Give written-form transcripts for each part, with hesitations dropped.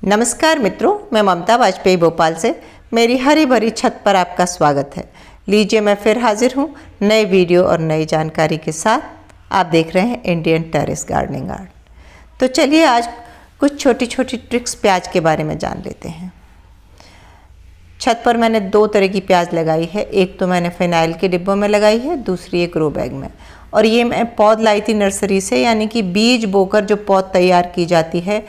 नमस्कार मित्रों, मैं ममता वाजपेयी भोपाल से मेरी हरी भरी छत पर आपका स्वागत है। लीजिए, मैं फिर हाजिर हूँ नए वीडियो और नई जानकारी के साथ। आप देख रहे हैं इंडियन टेरेस गार्डनिंग आर्ट। तो चलिए आज कुछ छोटी छोटी ट्रिक्स प्याज के बारे में जान लेते हैं। छत पर मैंने दो तरह की प्याज लगाई है। एक तो मैंने फिनाइल के डिब्बों में लगाई है, दूसरी एक ग्रो बैग में। और ये मैं पौध लाई थी नर्सरी से, यानी कि बीज बोकर जो पौध तैयार की जाती है।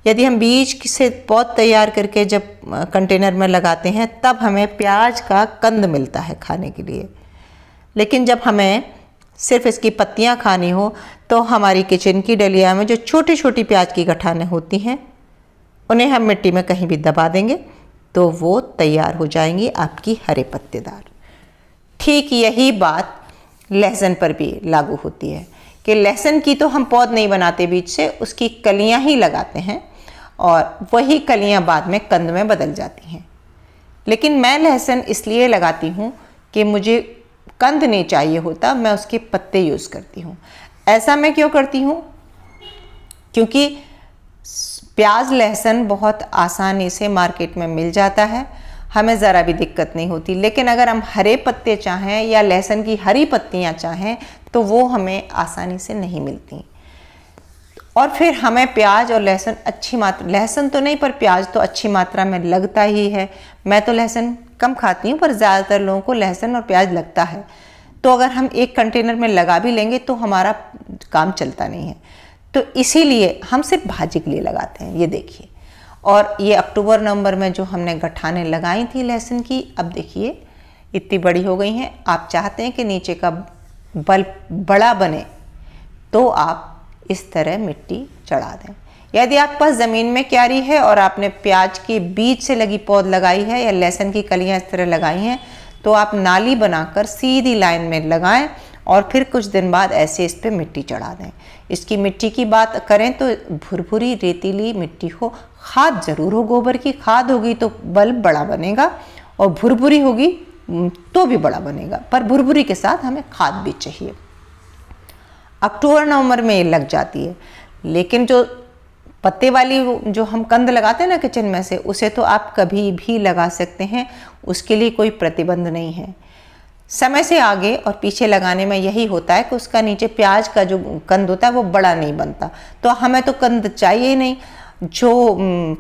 यदि हम बीज से पौध तैयार करके जब कंटेनर में लगाते हैं तब हमें प्याज का कंद मिलता है खाने के लिए। लेकिन जब हमें सिर्फ इसकी पत्तियां खानी हो तो हमारी किचन की डलिया में जो छोटी छोटी प्याज की गठानें होती हैं उन्हें हम मिट्टी में कहीं भी दबा देंगे तो वो तैयार हो जाएंगी आपकी हरे पत्तेदार। ठीक यही बात लहसुन पर भी लागू होती है कि लहसुन की तो हम पौध नहीं बनाते बीज से, उसकी कलियां ही लगाते हैं और वही कलियां बाद में कंद में बदल जाती हैं। लेकिन मैं लहसुन इसलिए लगाती हूँ कि मुझे कंद नहीं चाहिए होता, मैं उसके पत्ते यूज़ करती हूँ। ऐसा मैं क्यों करती हूँ? क्योंकि प्याज लहसुन बहुत आसानी से मार्केट में मिल जाता है, हमें ज़रा भी दिक्कत नहीं होती। लेकिन अगर हम हरे पत्ते चाहें या लहसुन की हरी पत्तियाँ चाहें तो वो हमें आसानी से नहीं मिलती। और फिर हमें प्याज और लहसुन अच्छी मात्रा, लहसुन तो नहीं पर प्याज तो अच्छी मात्रा में लगता ही है। मैं तो लहसुन कम खाती हूँ पर ज़्यादातर लोगों को लहसुन और प्याज लगता है। तो अगर हम एक कंटेनर में लगा भी लेंगे तो हमारा काम चलता नहीं है। तो इसीलिए हम सिर्फ भाजी के लिए लगाते हैं। ये देखिए, और ये अक्टूबर नवंबर में जो हमने गठानें लगाई थी लहसुन की, अब देखिए इतनी बड़ी हो गई हैं। आप चाहते हैं कि नीचे का बल्ब बड़ा बने तो आप इस तरह मिट्टी चढ़ा दें। यदि आपके पास ज़मीन में क्यारी है और आपने प्याज के बीज से लगी पौध लगाई है या लहसुन की कलियां इस तरह लगाई हैं तो आप नाली बनाकर सीधी लाइन में लगाएं और फिर कुछ दिन बाद ऐसे इस पर मिट्टी चढ़ा दें। इसकी मिट्टी की बात करें तो भुरभुरी रेतीली मिट्टी हो, खाद ज़रूर हो, गोबर की खाद होगी तो बल्ब बड़ा बनेगा और भुरभुरी होगी तो भी बड़ा बनेगा, पर भुरभुरी के साथ हमें खाद भी चाहिए। अक्टूबर नवंबर में ये लग जाती है। लेकिन जो पत्ते वाली जो हम कंद लगाते हैं ना किचन में से, उसे तो आप कभी भी लगा सकते हैं, उसके लिए कोई प्रतिबंध नहीं है। समय से आगे और पीछे लगाने में यही होता है कि उसका नीचे प्याज का जो कंद होता है वो बड़ा नहीं बनता, तो हमें तो कंद चाहिए ही नहीं। जो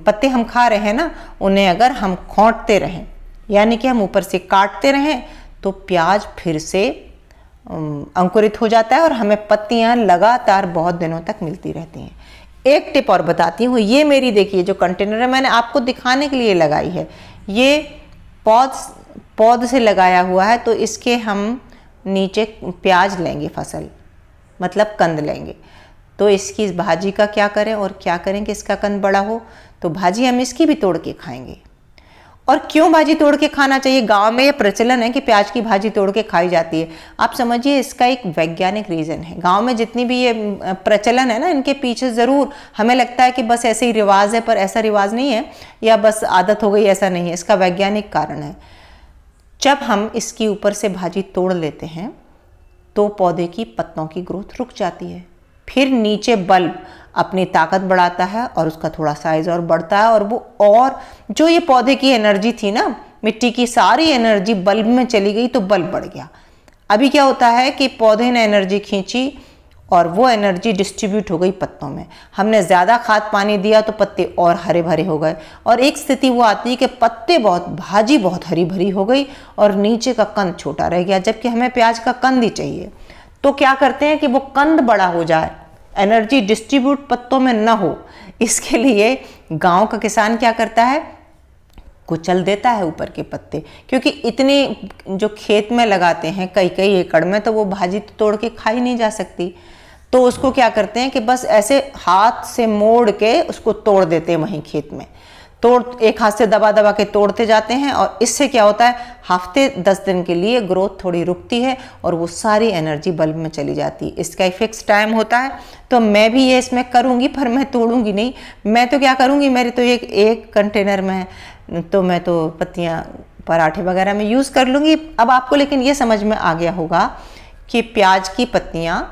पत्ते हम खा रहे हैं ना, उन्हें अगर हम खोंटते रहें यानी कि हम ऊपर से काटते रहें तो प्याज फिर से अंकुरित हो जाता है और हमें पत्तियां लगातार बहुत दिनों तक मिलती रहती हैं। एक टिप और बताती हूँ। ये मेरी देखिए जो कंटेनर है मैंने आपको दिखाने के लिए लगाई है, ये पौध से लगाया हुआ है। तो इसके हम नीचे प्याज लेंगे, फसल मतलब कंद लेंगे, तो इसकी भाजी का क्या करें और क्या करें कि इसका कंद बड़ा हो। तो भाजी हम इसकी भी तोड़ के खाएंगे। और क्यों भाजी तोड़ के खाना चाहिए? गांव में ये प्रचलन है कि प्याज की भाजी तोड़ के खाई जाती है। आप समझिए इसका एक वैज्ञानिक रीज़न है। गांव में जितनी भी ये प्रचलन है ना, इनके पीछे ज़रूर हमें लगता है कि बस ऐसे ही रिवाज है, पर ऐसा रिवाज नहीं है या बस आदत हो गई, ऐसा नहीं है। इसका वैज्ञानिक कारण है। जब हम इसकी ऊपर से भाजी तोड़ लेते हैं तो पौधे की पत्तों की ग्रोथ रुक जाती है। फिर नीचे बल्ब अपनी ताकत बढ़ाता है और उसका थोड़ा साइज और बढ़ता है, और जो ये पौधे की एनर्जी थी ना, मिट्टी की सारी एनर्जी बल्ब में चली गई तो बल्ब बढ़ गया। अभी क्या होता है कि पौधे ने एनर्जी खींची और वो एनर्जी डिस्ट्रीब्यूट हो गई पत्तों में। हमने ज़्यादा खाद पानी दिया तो पत्ते और हरे भरे हो गए, और एक स्थिति वो आती है कि भाजी बहुत हरी भरी हो गई और नीचे का कंद छोटा रह गया, जबकि हमें प्याज का कंद ही चाहिए। तो क्या करते हैं कि वो कंद बड़ा हो जाए, एनर्जी डिस्ट्रीब्यूट पत्तों में ना हो, इसके लिए गांव का किसान क्या करता है, कुचल देता है ऊपर के पत्ते। क्योंकि इतने जो खेत में लगाते हैं कई कई एकड़ में, तो वो भाजी तो तोड़ के खाई नहीं जा सकती। तो उसको क्या करते हैं कि बस ऐसे हाथ से मोड़ के उसको तोड़ देते हैं वहीं खेत में। एक हाथ से दबा दबा के तोड़ते जाते हैं, और इससे क्या होता है, हफ्ते 10 दिन के लिए ग्रोथ थोड़ी रुकती है और वो सारी एनर्जी बल्ब में चली जाती है। इसका एक फिक्स टाइम होता है। तो मैं भी ये इसमें करूँगी, पर मैं तोड़ूंगी नहीं। मैं तो क्या करूँगी, मेरे तो एक कंटेनर में है तो मैं तो पत्तियाँ पराठे वगैरह में यूज़ कर लूँगी। अब आपको लेकिन ये समझ में आ गया होगा कि प्याज की पत्तियाँ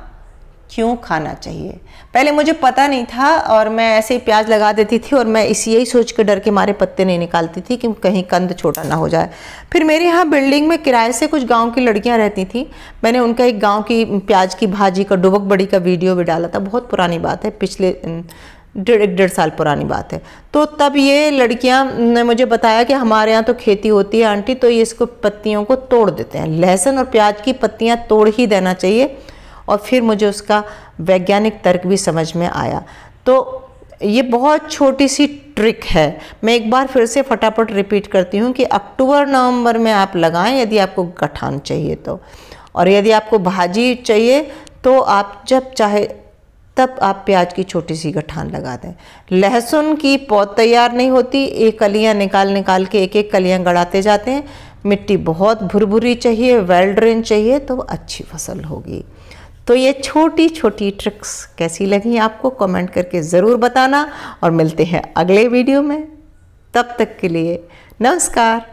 क्यों खाना चाहिए। पहले मुझे पता नहीं था और मैं ऐसे ही प्याज लगा देती थी और मैं यही सोच के डर के मारे पत्ते नहीं निकालती थी कि कहीं कंद छोटा ना हो जाए। फिर मेरे यहाँ बिल्डिंग में किराए से कुछ गांव की लड़कियां रहती थी। मैंने उनका एक गांव की प्याज की भाजी का डुबक बड़ी का वीडियो भी डाला था। बहुत पुरानी बात है, पिछले डेढ़ साल पुरानी बात है। तो तब ये लड़कियां ने मुझे बताया कि हमारे यहाँ तो खेती होती है आंटी, तो ये इसको पत्तियों को तोड़ देते हैं। लहसुन और प्याज की पत्तियाँ तोड़ ही देना चाहिए। और फिर मुझे उसका वैज्ञानिक तर्क भी समझ में आया। तो ये बहुत छोटी सी ट्रिक है। मैं एक बार फिर से फटाफट रिपीट करती हूँ कि अक्टूबर नवंबर में आप लगाएं यदि आपको गठान चाहिए तो। और यदि आपको भाजी चाहिए तो आप जब चाहे तब आप प्याज की छोटी सी गठान लगा दें। लहसुन की पौध तैयार नहीं होती, एक कलियां निकाल के एक कलियां गड़ाते जाते हैं। मिट्टी बहुत भुरभुरी चाहिए, वेल ड्रेन चाहिए, तो अच्छी फसल होगी। तो ये छोटी छोटी ट्रिक्स कैसी लगी आपको कमेंट करके ज़रूर बताना। और मिलते हैं अगले वीडियो में, तब तक के लिए नमस्कार।